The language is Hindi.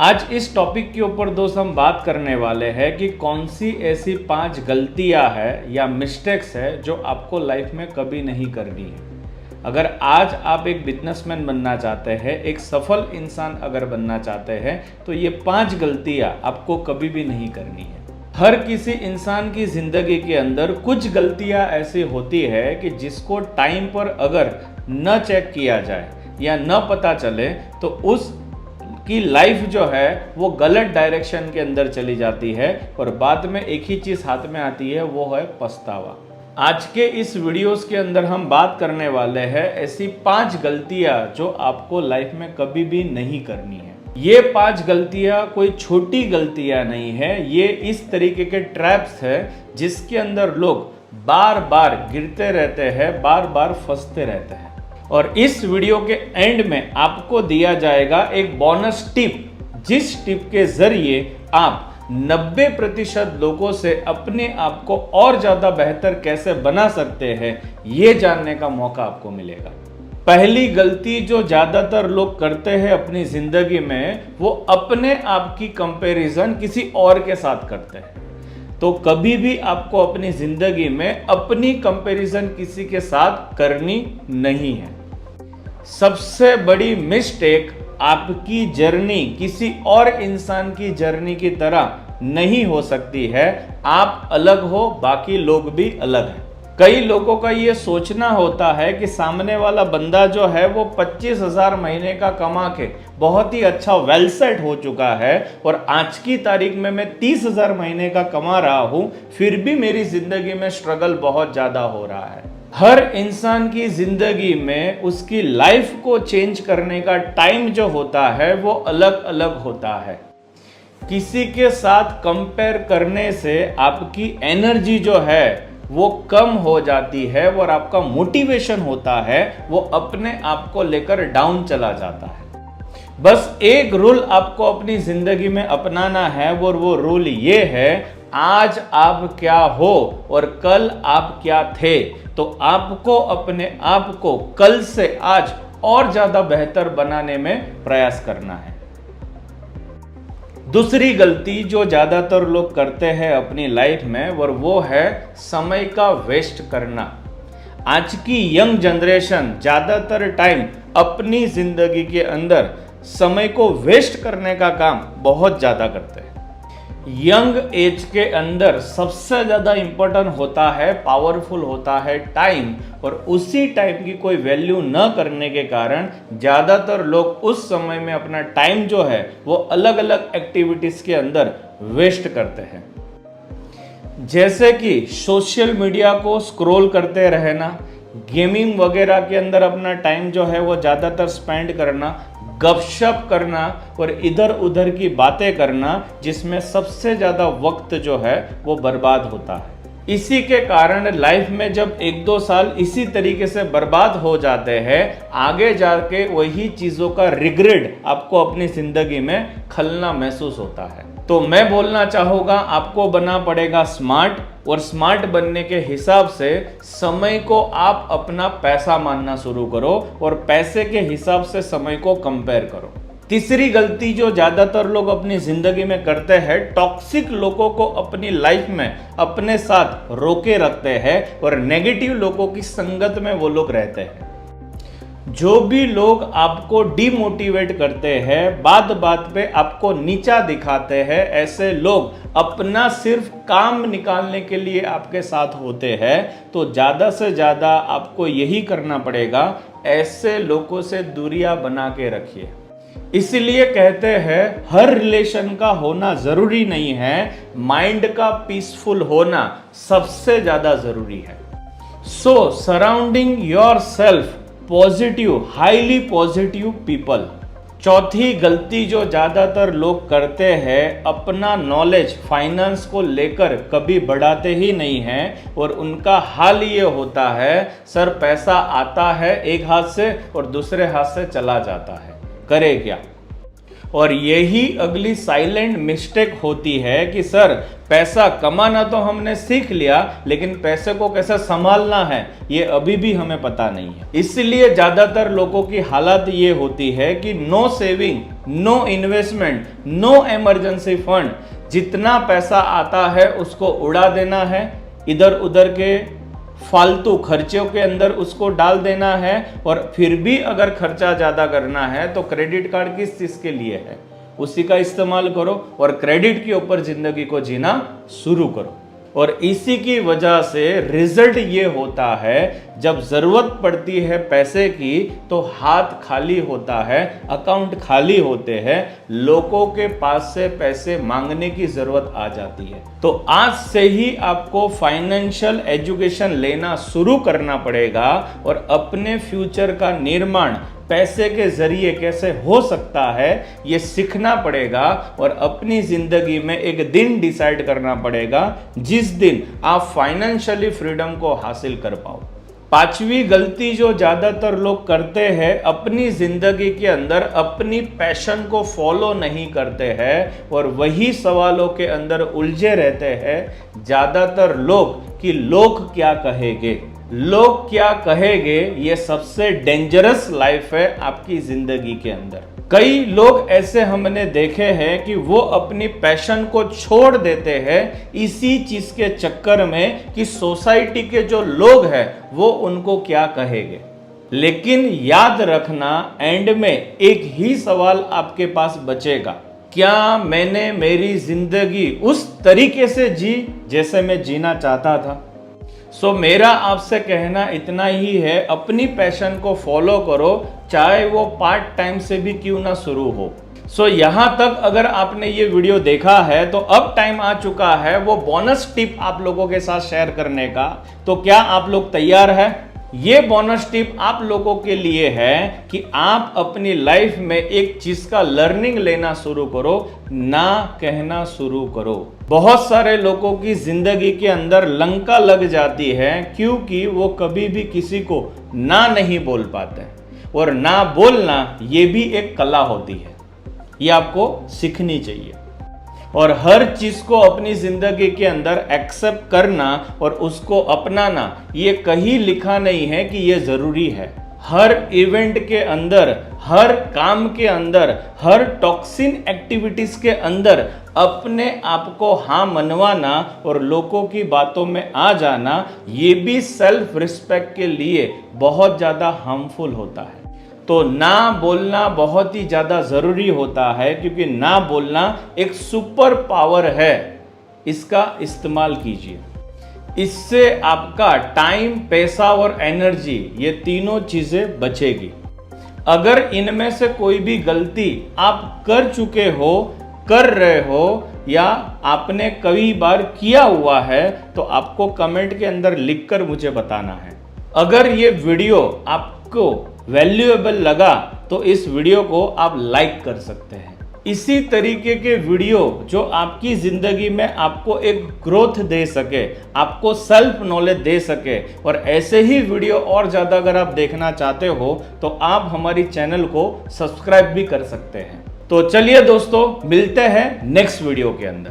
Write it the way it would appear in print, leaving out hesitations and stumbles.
आज इस टॉपिक के ऊपर दोस्त हम बात करने वाले हैं कि कौन सी ऐसी 5 गलतियां है या मिस्टेक्स है जो आपको लाइफ में कभी नहीं करनी है। अगर आज आप एक बिजनेसमैन बनना चाहते हैं, एक सफल इंसान अगर बनना चाहते हैं, तो ये 5 गलतियां आपको कभी भी नहीं करनी है। हर किसी इंसान की ज़िंदगी के अंदर कुछ गलतियां ऐसी होती है कि जिसको टाइम पर अगर न चेक किया जाए या न पता चले तो उस की लाइफ जो है वो गलत डायरेक्शन के अंदर चली जाती है और बाद में एक ही चीज़ हाथ में आती है, वो है पछतावा। आज के इस वीडियोस के अंदर हम बात करने वाले हैं ऐसी 5 गलतियां जो आपको लाइफ में कभी भी नहीं करनी है। ये 5 गलतियां कोई छोटी गलतियां नहीं है, ये इस तरीके के ट्रैप्स है जिसके अंदर लोग बार बार गिरते रहते हैं, बार बार फंसते रहते हैं। और इस वीडियो के एंड में आपको दिया जाएगा एक बोनस टिप, जिस टिप के जरिए आप 90% लोगों से अपने आप को और ज्यादा बेहतर कैसे बना सकते हैं, ये जानने का मौका आपको मिलेगा। पहली गलती जो ज्यादातर लोग करते हैं अपनी जिंदगी में, वो अपने आप की कंपैरिजन किसी और के साथ करते हैं। तो कभी भी आपको अपनी जिंदगी में अपनी कंपैरिजन किसी के साथ करनी नहीं है। सबसे बड़ी मिस्टेक, आपकी जर्नी किसी और इंसान की जर्नी की तरह नहीं हो सकती है। आप अलग हो, बाकी लोग भी अलग हैं। कई लोगों का ये सोचना होता है कि सामने वाला बंदा जो है वो 25,000 महीने का कमा के बहुत ही अच्छा वेल सेट हो चुका है और आज की तारीख में मैं 30,000 महीने का कमा रहा हूं, फिर भी मेरी जिंदगी में स्ट्रगल बहुत ज्यादा हो रहा है। हर इंसान की जिंदगी में उसकी लाइफ को चेंज करने का टाइम जो होता है वो अलग अलग होता है। किसी के साथ कंपेयर करने से आपकी एनर्जी जो है वो कम हो जाती है और आपका मोटिवेशन होता है वो अपने आप को लेकर डाउन चला जाता है। बस एक रूल आपको अपनी जिंदगी में अपनाना है और वो रूल ये है, आज आप क्या हो और कल आप क्या थे। तो आपको अपने आप को कल से आज और ज्यादा बेहतर बनाने में प्रयास करना है। दूसरी गलती जो ज्यादातर लोग करते हैं अपनी लाइफ में, और वो है समय का वेस्ट करना। आज की यंग जनरेशन ज्यादातर टाइम अपनी जिंदगी के अंदर समय को वेस्ट करने का काम बहुत ज्यादा करते हैं। यंग एज के अंदर सबसे ज्यादा इंपॉर्टेंट होता है, पावरफुल होता है टाइम, और उसी टाइम की कोई वैल्यू न करने के कारण ज्यादातर लोग उस समय में अपना टाइम जो है वो अलग अलग एक्टिविटीज के अंदर वेस्ट करते हैं। जैसे कि सोशल मीडिया को स्क्रॉल करते रहना, गेमिंग वगैरह के अंदर अपना टाइम जो है वो ज़्यादातर स्पेंड करना, गपशप करना और इधर उधर की बातें करना, जिसमें सबसे ज़्यादा वक्त जो है वो बर्बाद होता है। इसी के कारण लाइफ में जब 1-2 साल इसी तरीके से बर्बाद हो जाते हैं, आगे जाके वही चीज़ों का रिग्रेट आपको अपनी ज़िंदगी में खलना महसूस होता है। तो मैं बोलना चाहूँगा, आपको बनना पड़ेगा स्मार्ट, और स्मार्ट बनने के हिसाब से समय को आप अपना पैसा मानना शुरू करो और पैसे के हिसाब से समय को कंपेयर करो। तीसरी गलती जो ज़्यादातर लोग अपनी ज़िंदगी में करते हैं, टॉक्सिक लोगों को अपनी लाइफ में अपने साथ रोके रखते हैं और नेगेटिव लोगों की संगत में वो लोग रहते हैं। जो भी लोग आपको डिमोटिवेट करते हैं, बात बात पे आपको नीचा दिखाते हैं, ऐसे लोग अपना सिर्फ काम निकालने के लिए आपके साथ होते हैं, तो ज़्यादा से ज़्यादा आपको यही करना पड़ेगा, ऐसे लोगों से दूरियां बना के रखिए। इसलिए कहते हैं हर रिलेशन का होना ज़रूरी नहीं है, माइंड का पीसफुल होना सबसे ज़्यादा ज़रूरी है। So surrounding yourself positive, highly positive people. चौथी गलती जो ज़्यादातर लोग करते हैं, अपना नॉलेज फाइनेंस को लेकर कभी बढ़ाते ही नहीं हैं और उनका हाल ये होता है, सर पैसा आता है एक हाथ से और दूसरे हाथ से चला जाता है, करे क्या। और यही अगली साइलेंट मिस्टेक होती है कि सर पैसा कमाना तो हमने सीख लिया, लेकिन पैसे को कैसे संभालना है ये अभी भी हमें पता नहीं है। इसलिए ज्यादातर लोगों की हालत ये होती है कि no saving no investment, no emergency fund. जितना पैसा आता है उसको उड़ा देना है, इधर उधर के फालतू खर्चों के अंदर उसको डाल देना है। और फिर भी अगर खर्चा ज़्यादा करना है तो क्रेडिट कार्ड किस चीज़ के लिए है, उसी का इस्तेमाल करो और क्रेडिट के ऊपर ज़िंदगी को जीना शुरू करो। और इसी की वजह से रिजल्ट ये होता है, जब ज़रूरत पड़ती है पैसे की तो हाथ खाली होता है, अकाउंट खाली होते हैं, लोगों के पास से पैसे मांगने की ज़रूरत आ जाती है। तो आज से ही आपको फाइनेंशियल एजुकेशन लेना शुरू करना पड़ेगा और अपने फ्यूचर का निर्माण पैसे के जरिए कैसे हो सकता है ये सीखना पड़ेगा। और अपनी जिंदगी में एक दिन डिसाइड करना पड़ेगा जिस दिन आप फाइनेंशियली फ्रीडम को हासिल कर पाओ। पांचवी गलती जो ज्यादातर लोग करते हैं, अपनी जिंदगी के अंदर अपनी पैशन को फॉलो नहीं करते हैं और वही सवालों के अंदर उलझे रहते हैं ज्यादातर लोग कि लोग क्या कहेंगे, लोग क्या कहेंगे। ये सबसे डेंजरस लाइफ है आपकी जिंदगी के अंदर। कई लोग ऐसे हमने देखे हैं कि वो अपनी पैशन को छोड़ देते हैं इसी चीज के चक्कर में कि सोसाइटी के जो लोग हैं वो उनको क्या कहेंगे। लेकिन याद रखना, एंड में एक ही सवाल आपके पास बचेगा, क्या मैंने मेरी जिंदगी उस तरीके से जी जैसे मैं जीना चाहता था। सो मेरा आपसे कहना इतना ही है, अपनी पैशन को फॉलो करो, चाहे वो पार्ट टाइम से भी क्यों ना शुरू हो। सो यहाँ तक अगर आपने ये वीडियो देखा है तो अब टाइम आ चुका है वो बोनस टिप आप लोगों के साथ शेयर करने का। तो क्या आप लोग तैयार हैं? ये बोनस टिप आप लोगों के लिए है कि आप अपनी लाइफ में एक चीज का लर्निंग लेना शुरू करो, ना कहना शुरू करो। बहुत सारे लोगों की जिंदगी के अंदर लंका लग जाती है क्योंकि वो कभी भी किसी को ना नहीं बोल पाते। और ना बोलना ये भी एक कला होती है, ये आपको सीखनी चाहिए। और हर चीज को अपनी जिंदगी के अंदर एक्सेप्ट करना और उसको अपनाना, ये कहीं लिखा नहीं है कि ये जरूरी है। हर इवेंट के अंदर, हर काम के अंदर, हर टॉक्सिन एक्टिविटीज के अंदर अपने आप को हाँ मनवाना और लोगों की बातों में आ जाना, ये भी सेल्फ रिस्पेक्ट के लिए बहुत ज्यादा हार्मफुल होता है। तो ना बोलना बहुत ही ज्यादा जरूरी होता है क्योंकि ना बोलना एक सुपर पावर है, इसका इस्तेमाल कीजिए। इससे आपका टाइम, पैसा और एनर्जी, ये तीनों चीजें बचेगी। अगर इनमें से कोई भी गलती आप कर चुके हो, कर रहे हो या आपने कई बार किया हुआ है तो आपको कमेंट के अंदर लिखकर मुझे बताना है। अगर ये वीडियो आपको वैल्यूएबल लगा तो इस वीडियो को आप लाइक कर सकते हैं। इसी तरीके के वीडियो जो आपकी जिंदगी में आपको एक ग्रोथ दे सके, आपको सेल्फ नॉलेज दे सके, और ऐसे ही वीडियो और ज़्यादा अगर आप देखना चाहते हो तो आप हमारी चैनल को सब्सक्राइब भी कर सकते हैं। तो चलिए दोस्तों, मिलते हैं नेक्स्ट वीडियो के अंदर।